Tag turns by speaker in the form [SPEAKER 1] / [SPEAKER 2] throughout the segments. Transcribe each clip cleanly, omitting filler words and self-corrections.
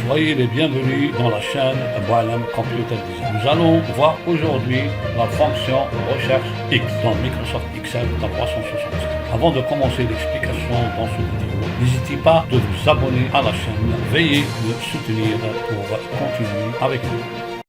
[SPEAKER 1] Soyez les bienvenus dans la chaîne Boualem Computer Design. Nous allons voir aujourd'hui la fonction recherche X dans Microsoft Excel dans 365. Avant de commencer l'explication dans cette vidéo, n'hésitez pas de vous abonner à la chaîne. Veuillez me soutenir pour continuer avec nous.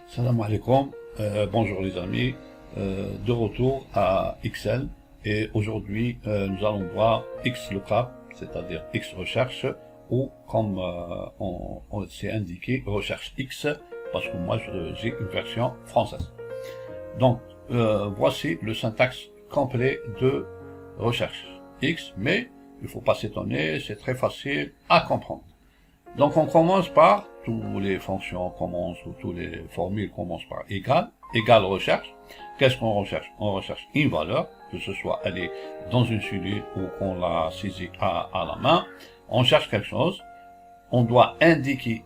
[SPEAKER 1] Salam alaikum, bonjour les amis, de retour à Excel et aujourd'hui nous allons voir X lookup, c'est-à-dire X recherche, ou comme on s'est indiqué, recherche X, parce que moi j'ai une version française. Donc voici le syntaxe complet de recherche X, mais il ne faut pas s'étonner, c'est très facile à comprendre. Donc on commence par, toutes les fonctions commencent, ou toutes les formules commencent par égal, égal recherche. Qu'est-ce qu'on recherche? On recherche une valeur, que ce soit elle est dans une cellule ou qu'on la saisit à la main. On cherche quelque chose, on doit indiquer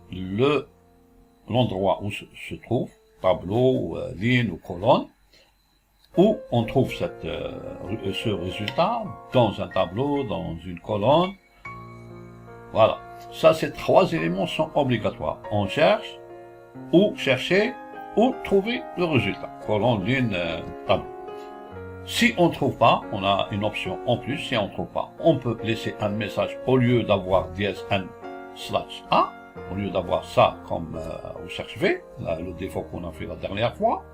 [SPEAKER 1] l'endroit où se trouve, tableau, ligne ou colonne, où on trouve ce résultat, dans un tableau, dans une colonne. Voilà. Ça, ces trois éléments sont obligatoires. On cherche, ou chercher, ou trouver le résultat. Colonne, ligne, tableau. Si on ne trouve pas, on a une option en plus. Si on ne trouve pas, on peut laisser un message au lieu d'avoir -n/a, au lieu d'avoir ça comme recherche V, le défaut qu'on a fait la dernière fois.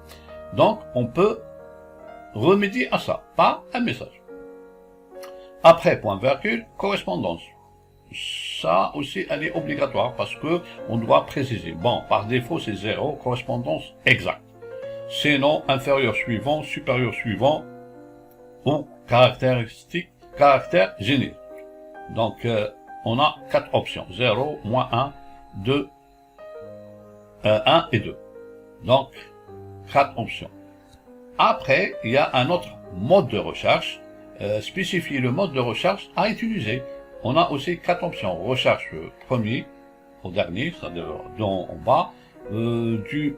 [SPEAKER 1] Donc, on peut remédier à ça par un message. Après, point virgule, correspondance. Ça aussi, elle est obligatoire parce que on doit préciser. Bon, par défaut, c'est 0, correspondance exacte. Sinon, inférieur suivant, supérieur suivant, ou caractéristique, caractère générique. Donc, on a 4 options. 0, moins 1, 2, 1 et 2. Donc, 4 options. Après, il y a un autre mode de recherche. Spécifier le mode de recherche à utiliser. On a aussi 4 options. Recherche premier au dernier, c'est-à-dire d'en en bas, du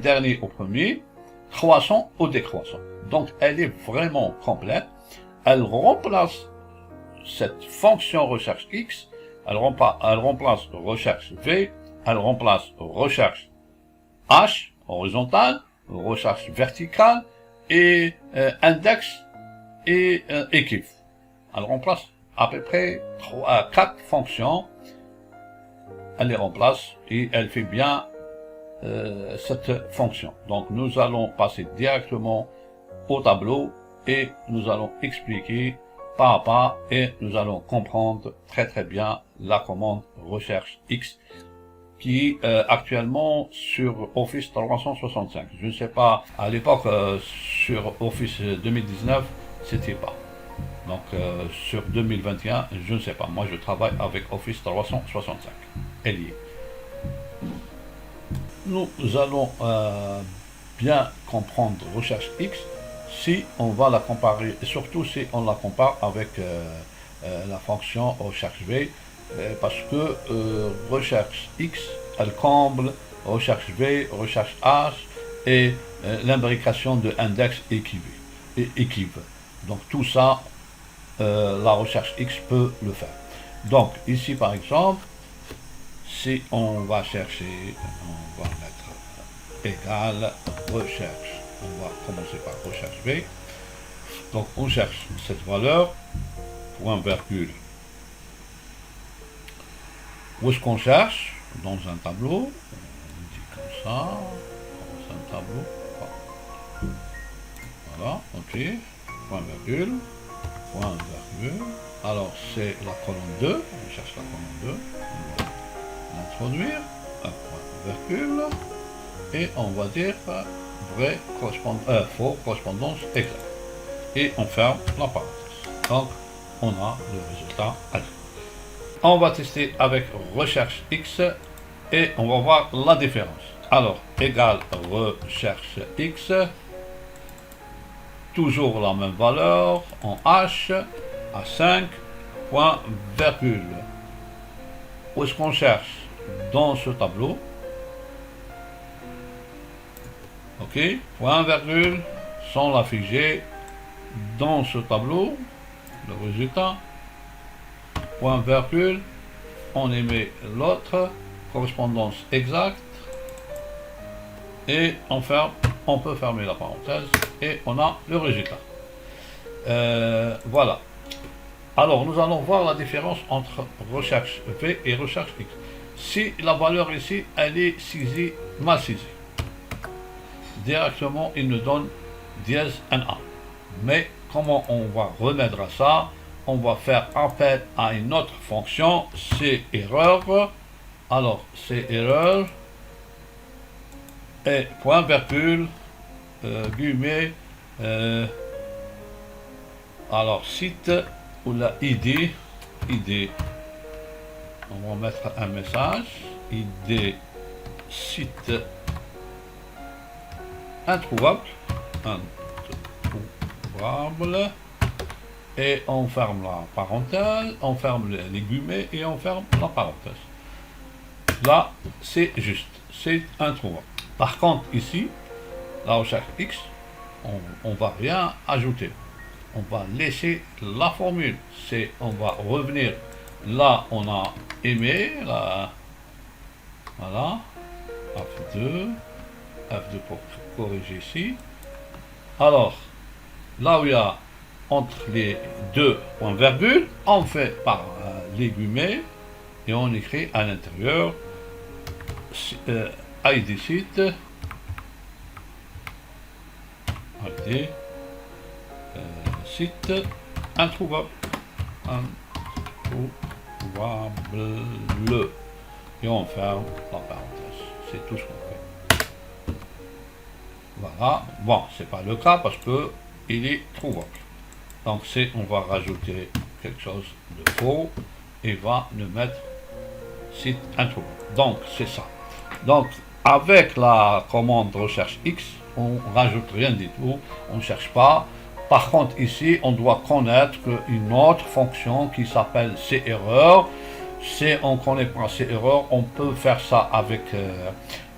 [SPEAKER 1] dernier au premier, croissant au décroissant. Donc, elle est vraiment complète. Elle remplace cette fonction recherche X, elle remplace recherche V, elle remplace recherche H, horizontale, recherche verticale, et index et équipe. Elle remplace à peu près 4 fonctions. Elle les remplace et elle fait bien cette fonction. Donc nous allons passer directement au tableau et nous allons expliquer pas à pas et nous allons comprendre très bien la commande recherche X qui actuellement sur Office 365. Je ne sais pas, à l'époque sur Office 2019, c'était pas. Donc sur 2021, je ne sais pas. Moi je travaille avec Office 365. Elle y est. Nous allons bien comprendre recherche X si on va la comparer, et surtout si on la compare avec la fonction recherche V, parce que recherche X, elle comble recherche V, recherche H et l'imbrication de index équive. Donc tout ça, la recherche X peut le faire. Donc ici par exemple, si on va chercher, on va mettre égal recherche, on va commencer par recherche V. Donc on cherche cette valeur, point virgule. Où est-ce qu'on cherche? Dans un tableau, on dit comme ça, dans un tableau. Voilà, ok, point virgule, point virgule. Alors c'est la colonne 2, on cherche la colonne 2. Introduire un point virgule et on va dire vrai faux correspondance exacte et on ferme la parenthèse. Donc on a le résultat à on va tester avec recherche X et on va voir la différence. Alors égal recherche X, toujours la même valeur en H à 5 point virgule. Où est-ce qu'on cherche? Dans ce tableau. Ok, point virgule, sans l'afficher, dans ce tableau, le résultat, point virgule, on émet l'autre, correspondance exacte, et on ferme, on peut fermer la parenthèse, et on a le résultat. Voilà. Alors, nous allons voir la différence entre recherche V et recherche X. Si la valeur ici, elle est saisie, mal saisie, directement, il nous donne dièse NA. Mais comment on va remettre à ça? On va faire appel à une autre fonction, c'est erreur. Alors, c'est erreur et point virgule, guillemets, alors site ou la ID, on va mettre un message, ID site introuvable, et on ferme la parenthèse, on ferme les guillemets et on ferme la parenthèse. Là, c'est juste, c'est introuvable. Par contre, ici, la recherche X, on va rien ajouter. On va laisser la formule. On va revenir. Là, on a aimé, là, voilà, F2 pour corriger ici. Alors, là où il y a entre les deux points virgules, on fait par les guillemets et on écrit à l'intérieur ID site, ID site introuvable, et on ferme la parenthèse. C'est tout ce qu'on fait. Voilà. Bon, c'est pas le cas parce que il est trouvable. Donc on va rajouter quelque chose de faux et va nous mettre site introuvable. Donc c'est ça. Donc avec la commande recherche X, on rajoute rien du tout, on ne cherche pas. Par contre ici, on doit connaître une autre fonction qui s'appelle CErreur. Si on ne connaît pas CErreur, on peut faire ça avec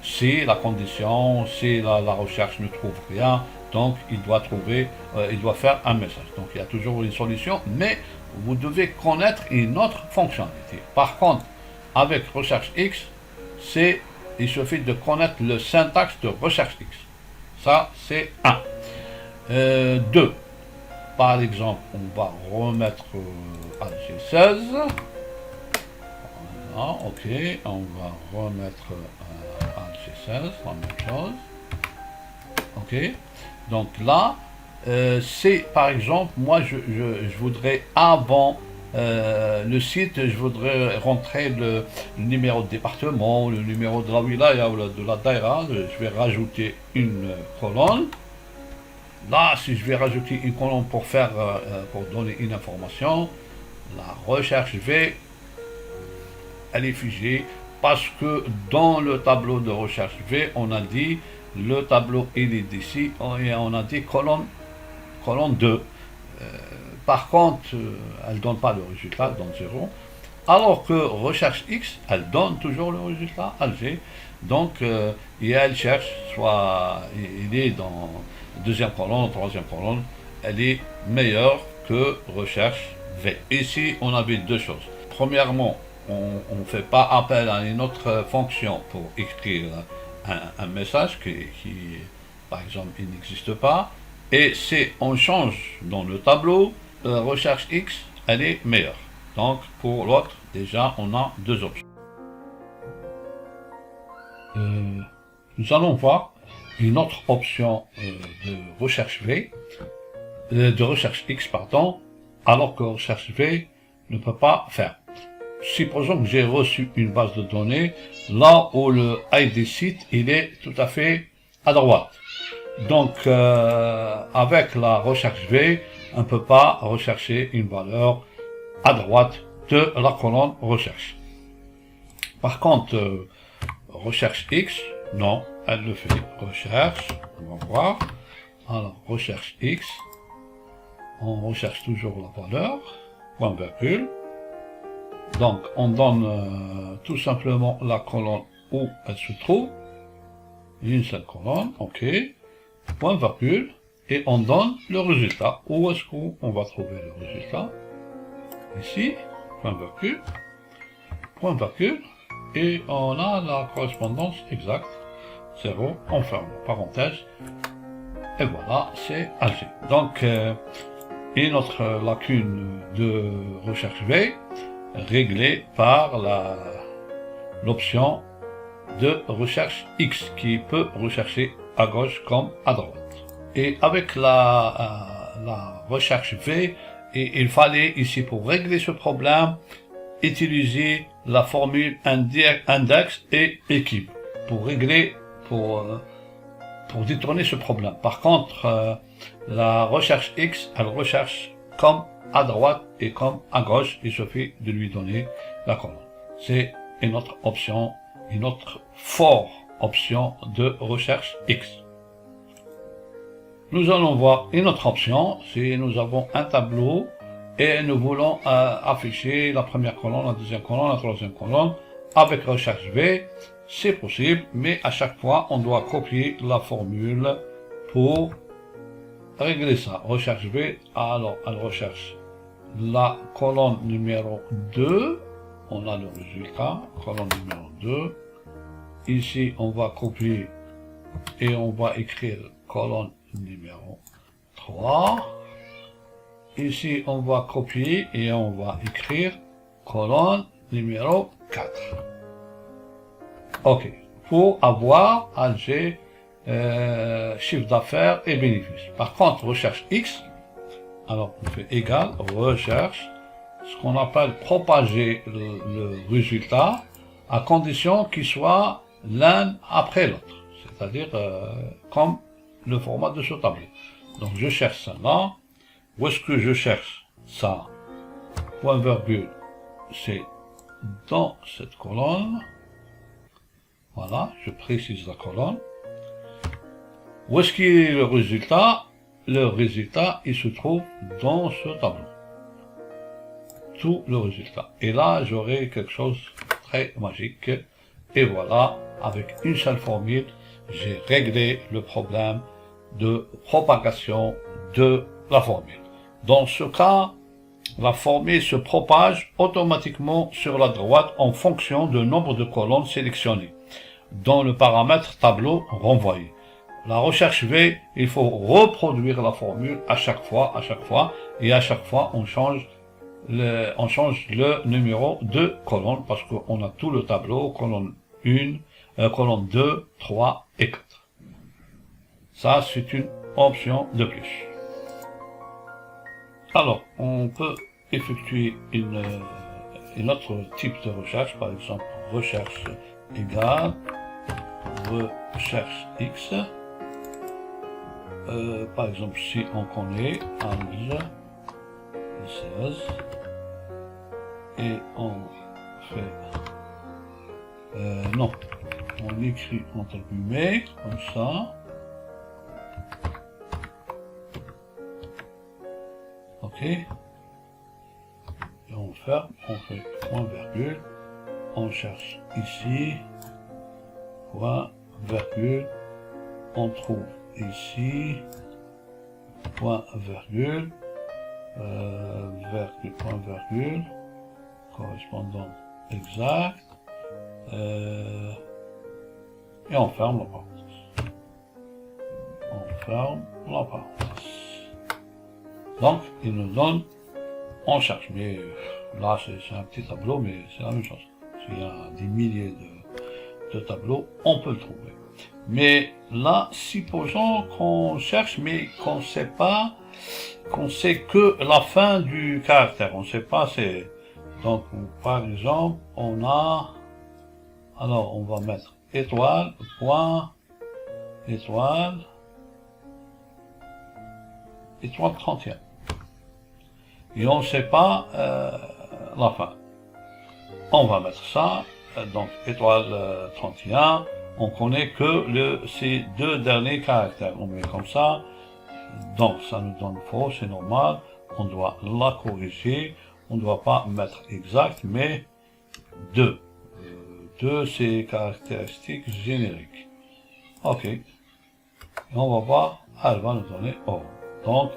[SPEAKER 1] si la condition, si la recherche ne trouve rien, donc il doit faire un message. Donc il y a toujours une solution, mais vous devez connaître une autre fonctionnalité. Par contre, avec recherche X, il suffit de connaître le syntaxe de recherche X. Ça, c'est 1. 2. Par exemple, on va remettre AG16. Voilà, ok. On va remettre AG16, la même chose. Ok. Donc là, c'est par exemple, moi je voudrais avant le site, je voudrais rentrer le numéro de département, le numéro de la wilaya ou de la daïra. Je vais rajouter une colonne. Là, si je vais rajouter une colonne pour donner une information, la recherche V, elle est figée parce que dans le tableau de recherche V, on a dit le tableau il est ici et on a dit colonne 2. Par contre, elle ne donne pas le résultat, elle donne 0. Alors que recherche X, elle donne toujours le résultat Alger. Donc, et elle cherche, soit il est dans deuxième colonne, troisième colonne, elle est meilleure que recherche V. Ici, on avait deux choses. Premièrement, on ne fait pas appel à une autre fonction pour écrire un message qui, par exemple, il n'existe pas. Et si on change dans le tableau, recherche X, elle est meilleure. Donc, pour l'autre, déjà, on a deux options. Nous allons voir une autre option de recherche V, de recherche X, pardon, alors que recherche V ne peut pas faire. Supposons que j'ai reçu une base de données, là où le ID site, il est tout à fait à droite. Donc, avec la recherche V, on ne peut pas rechercher une valeur à droite de la colonne recherche. Par contre, recherche X, non, elle le fait. Recherche, on va voir. Alors, recherche X, on recherche toujours la valeur, point virgule. Donc, on donne tout simplement la colonne où elle se trouve. Une seule colonne, ok. Point virgule. Et on donne le résultat. Où est-ce qu'on va trouver le résultat? Ici, point virgule. point virgule, et on a la correspondance exacte, 0, on ferme parenthèse, et voilà, c'est Alger. Donc, et notre lacune de recherche V, réglée par l'option de recherche X, qui peut rechercher à gauche comme à droite. Et avec la recherche V, et il fallait ici, pour régler ce problème, utiliser la formule index et équipe pour régler, pour détourner ce problème. Par contre, la recherche X, elle recherche comme à droite et comme à gauche, il suffit de lui donner la colonne. C'est une autre option, une autre forte option de recherche X. Nous allons voir une autre option, si nous avons un tableau et nous voulons afficher la première colonne, la deuxième colonne, la troisième colonne, avec recherche V, c'est possible, mais à chaque fois, on doit copier la formule pour régler ça. Recherche V, alors elle recherche la colonne numéro 2, on a le résultat, colonne numéro 2. Ici, on va copier et on va écrire colonne numéro 3. Ici, on va copier et on va écrire colonne numéro 4. OK. Pour avoir Alger, chiffre d'affaires et bénéfices. Par contre, recherche X, alors on fait égal, recherche, ce qu'on appelle propager le résultat, à condition qu'il soit l'un après l'autre. C'est-à-dire comme le format de ce tableau. Donc je cherche ça là. Où est-ce que je cherche ça? Point virgule, c'est dans cette colonne. Voilà, je précise la colonne. Où est-ce qu'il est le résultat? Le résultat, il se trouve dans ce tableau. Tout le résultat. Et là, j'aurai quelque chose de très magique. Et voilà, avec une seule formule, j'ai réglé le problème de propagation de la formule. Dans ce cas, la formule se propage automatiquement sur la droite en fonction du nombre de colonnes sélectionnées dans le paramètre tableau renvoyé. La recherche V, il faut reproduire la formule à chaque fois, et à chaque fois, on change le numéro de colonne parce qu'on a tout le tableau, colonne 1, colonne 2, 3 et 4. Ça, c'est une option de plus. Alors, on peut effectuer une autre type de recherche, par exemple, recherche égale, recherche X. Par exemple, si on connaît Alger 16 et on fait non, on écrit entre guillemets comme ça. OK, et on ferme, on fait point virgule, on cherche ici, point virgule, on trouve ici, point virgule, point virgule, correspondance exacte, et on ferme la parenthèse. On ferme la parenthèse. Donc, il nous donne, on cherche, mais là c'est un petit tableau, mais c'est la même chose. S'il y a des milliers de tableaux, on peut le trouver. Mais là, supposons qu'on cherche, mais qu'on sait pas, qu'on sait que la fin du caractère, on sait pas, c'est, donc, par exemple, on a, alors, on va mettre étoile, point, étoile 31. Et on ne sait pas la fin. On va mettre ça, donc étoile 31, on connaît que ces deux derniers caractères. On met comme ça, donc ça nous donne faux, c'est normal, on doit la corriger, on ne doit pas mettre exact, mais 2. 2, c'est caractéristiques génériques. OK. Et on va voir, elle va nous donner O. Donc,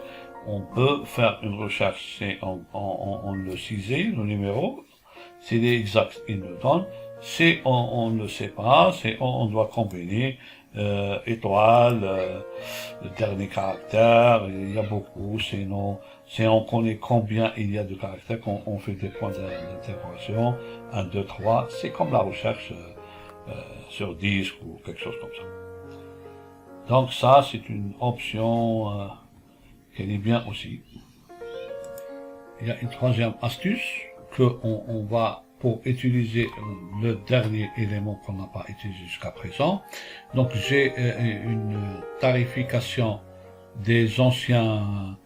[SPEAKER 1] on peut faire une recherche, c'est on le cisé, le numéro, s'il est exact, il nous donne. Si on ne sait pas, on doit combiner étoile, le dernier caractère, il y a beaucoup, sinon, si on connaît combien il y a de caractères, on fait des points d'interrogation, 1, 2, 3, c'est comme la recherche sur disque ou quelque chose comme ça. Donc ça, c'est une option qui est bien aussi. Il y a une troisième astuce que on va pour utiliser le dernier élément qu'on n'a pas utilisé jusqu'à présent. Donc j'ai une tarification des anciens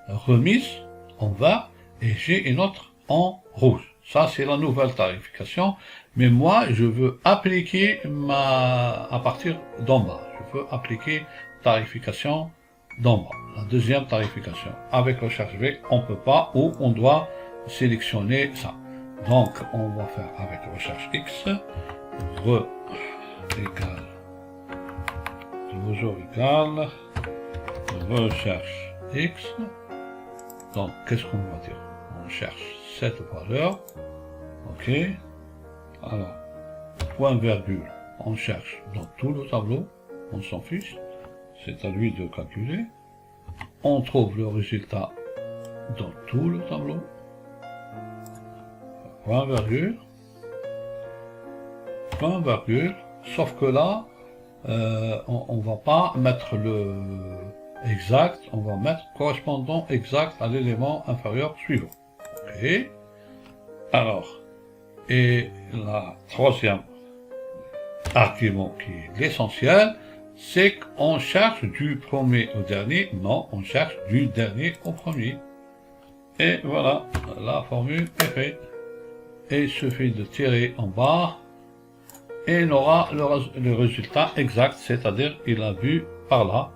[SPEAKER 1] remises en vert et j'ai une autre en rouge. Ça c'est la nouvelle tarification, mais moi je veux appliquer à partir d'en bas. Je veux appliquer tarification d'en bas. La deuxième tarification. Avec recherche V, on peut pas ou on doit sélectionner ça. Donc, on va faire avec recherche X, égale, toujours égale, recherche X. Donc, qu'est-ce qu'on va dire? On cherche cette valeur. OK. Alors, point virgule, on cherche dans tout le tableau. On s'en fiche. C'est à lui de calculer. On trouve le résultat dans tout le tableau. Point virgule, sauf que là, on va pas mettre le exact, on va mettre correspondant exact à l'élément inférieur suivant. Ok. Alors, et la troisième argument qui est l'essentiel, c'est qu'on cherche du premier au dernier, non, on cherche du dernier au premier. Et voilà, la formule est faite. Et il suffit de tirer en bas et il aura le résultat exact, c'est-à-dire il a vu par là,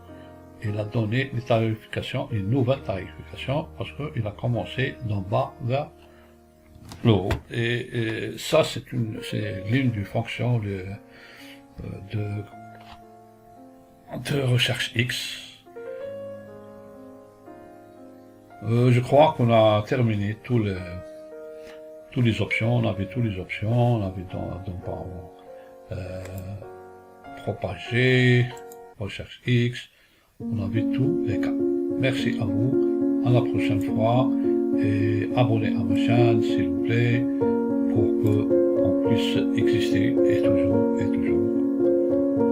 [SPEAKER 1] il a donné les tarifications, une nouvelle tarification, parce qu'il a commencé d'en bas vers le haut. Et ça, c'est l'une des fonctions de recherche X. Je crois qu'on a terminé toutes les options, on avait toutes les options, on avait propager, recherche X, on avait tous les cas. Merci à vous, à la prochaine fois, et abonnez à ma chaîne s'il vous plaît, pour qu'on puisse exister et toujours.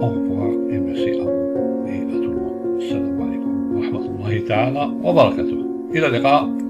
[SPEAKER 1] Au revoir et merci à vous et à tout le monde. Assalamu alaikum wa rahmatullahi ta'ala wa barakatuh. إلى اللقاء.